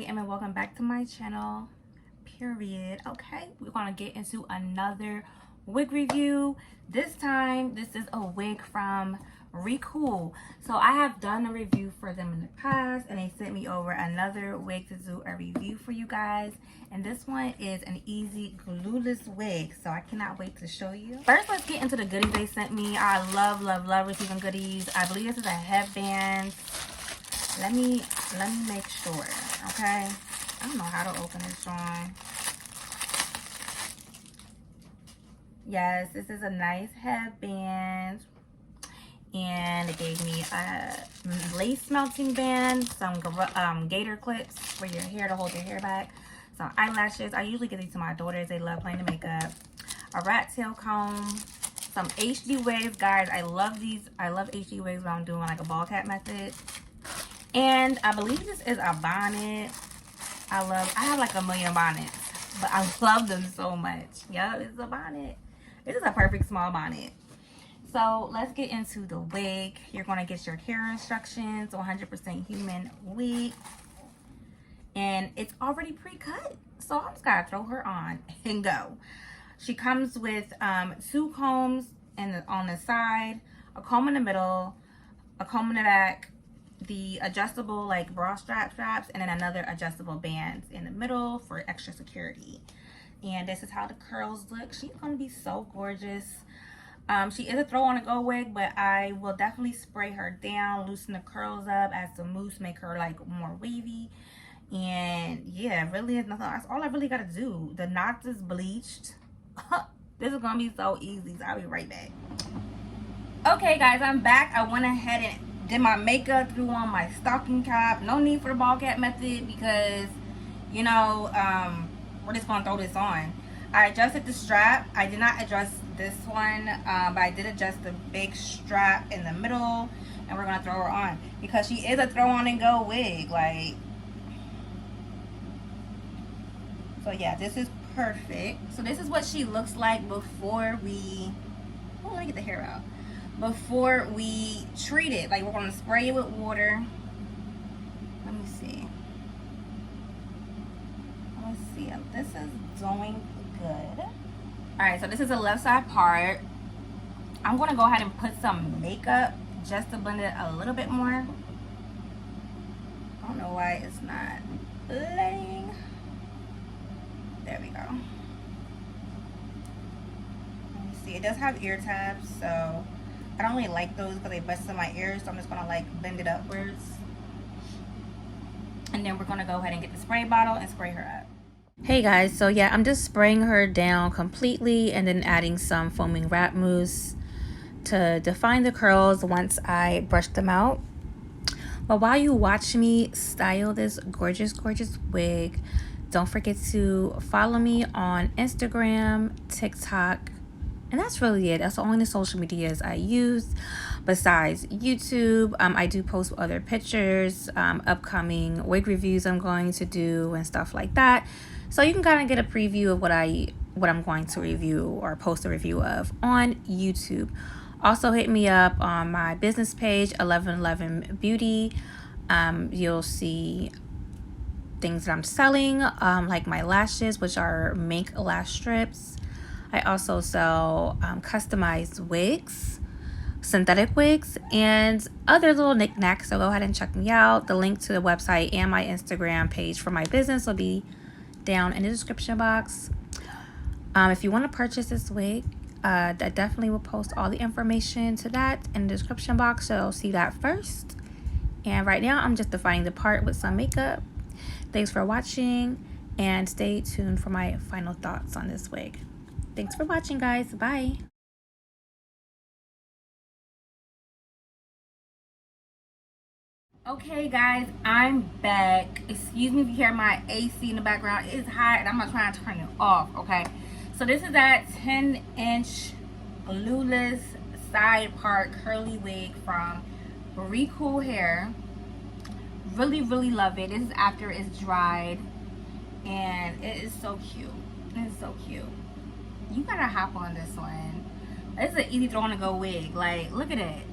am, and welcome back to my channel, period. Okay, we're gonna get into another wig review. This time this is a wig from Recool. So I have done a review for them in the past, and they sent me over another wig to do a review for you guys, and this one is an easy glueless wig, so I cannot wait to show you. First, let's get into the goodies they sent me. I love receiving goodies. I believe this is a headband. Let me make sure, okay? I don't know how to open this drawing. Yes, this is a nice headband. And it gave me a lace melting band, some gator clips for your hair to hold your hair back, some eyelashes. I usually give these to my daughters. They love playing the makeup. A rat tail comb, some HD wigs. Guys, I love these. I love HD wigs when I'm doing like a ball cap method. And I believe this is a bonnet. I have like a million bonnets, but I love them so much. Yeah, it's a bonnet. This is a perfect small bonnet. So let's get into the wig. You're going to get your care instructions, 100% human wig. And it's already pre-cut. So I'm just going to throw her on and go. She comes with 2 combs on the side, a comb in the middle, a comb in the back, the adjustable like bra straps, and then another adjustable band in the middle for extra security. And this is how the curls look. She's going to be so gorgeous. She is a throw on a go wig, but I will definitely spray her down, loosen the curls up, add some mousse, make her like more wavy. And yeah, really is nothing. That's all I really got to do. The knots is bleached. This is going to be so easy. So I'll be right back. Okay guys, I'm back. I went ahead and did my makeup, threw on my stocking cap. No need for the ball cap method because, you know, we're just gonna throw this on. I adjusted the strap. I did not adjust this one, but I did adjust the big strap in the middle, and we're gonna throw her on because she is a throw on and go wig. Like, so yeah, this is perfect. So this is what she looks like before we, oh, let me get the hair out. Before we treat it, like we're going to spray it with water. Let me see. Let's see. This is doing good. All right, so this is the left side part. I'm going to go ahead and put some makeup just to blend it a little bit more. I don't know why it's not blending. There we go. Let me see. It does have ear tabs, so I don't really like those because they bust in my ears, so I'm just gonna like bend it upwards. And then we're gonna go ahead and get the spray bottle and spray her up. Hey guys, so yeah, I'm just spraying her down completely and then adding some foaming wrap mousse to define the curls once I brush them out. But while you watch me style this gorgeous wig, don't forget to follow me on Instagram, TikTok, and that's really it. That's the only social medias I use besides YouTube. I do post other pictures, upcoming wig reviews I'm going to do and stuff like that. So you can kind of get a preview of what I'm going to review or post a review of on YouTube. Also hit me up on my business page, 1111 Beauty. You'll see things that I'm selling, like my lashes, which are mink lash strips. I also sell customized wigs, synthetic wigs, and other little knickknacks. So go ahead and check me out. The link to the website and my Instagram page for my business will be down in the description box. If you want to purchase this wig, I definitely will post all the information to that in the description box. So see that first. And right now, I'm just defining the part with some makeup. Thanks for watching, and stay tuned for my final thoughts on this wig. Thanks for watching, guys. Bye. Okay, guys, I'm back. Excuse me if you hear my AC in the background. It's hot, and I'm not trying to turn it off, okay? So this is that 10-inch glueless side part curly wig from Recool Hair. Really love it. This is after it's dried, and it is so cute. It is so cute. You gotta hop on this one. This is an easy throw on to go wig. Like, look at it.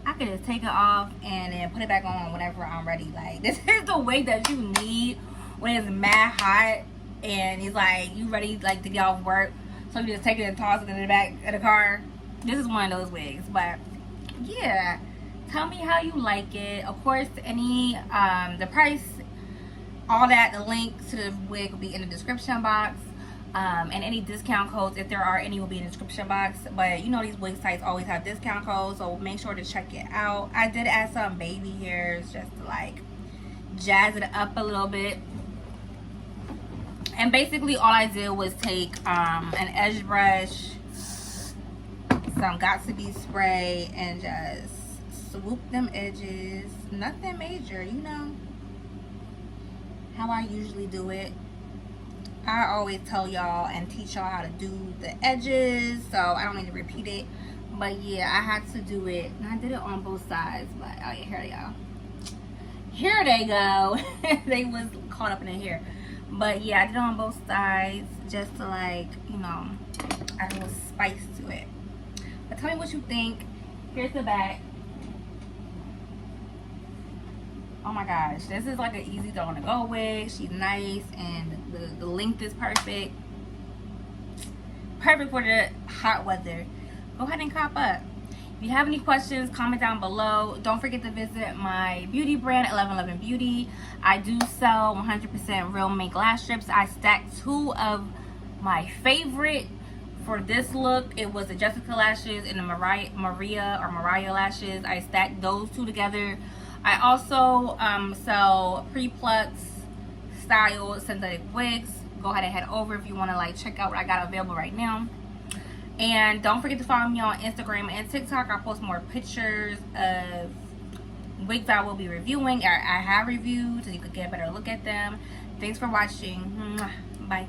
I could just take it off and then put it back on whenever I'm ready. Like, this is the wig that you need when it's mad hot and it's like you ready like to get off work. So you just take it and toss it in the back of the car. This is one of those wigs. But yeah, tell me how you like it. Of course, any the price, all that, the link to the wig will be in the description box. And any discount codes, if there are any, will be in the description box. But you know these wig sites always have discount codes, so make sure to check it out. I did add some baby hairs just to like jazz it up a little bit. And basically all I did was take an edge brush, some Got2b spray, and just swoop them edges. Nothing major, you know how I usually do it. I always tell y'all and teach y'all how to do the edges, so I don't need to repeat it. But yeah, I had to do it, and I did it on both sides. But oh yeah, here they go. Here they go. They was caught up in the hair. But yeah, I did it on both sides just to like, you know, add a little spice to it. But tell me what you think. Here's the back. Oh my gosh, this is like an easy throw on the go wig. She's nice and the length is perfect. Perfect for the hot weather. Go ahead and cop up. If you have any questions, comment down below. Don't forget to visit my beauty brand, 1111 Beauty. I do sell 100% real mink lash strips. I stacked 2 of my favorite for this look. It was the Jessica lashes and the Mariah lashes. I stacked those 2 together. I also sell pre-plucked style synthetic wigs. Go ahead and head over if you want to like check out what I got available right now. And don't forget to follow me on Instagram and TikTok. I post more pictures of wigs I will be reviewing, or I have reviewed, so you could get a better look at them. Thanks for watching. Bye.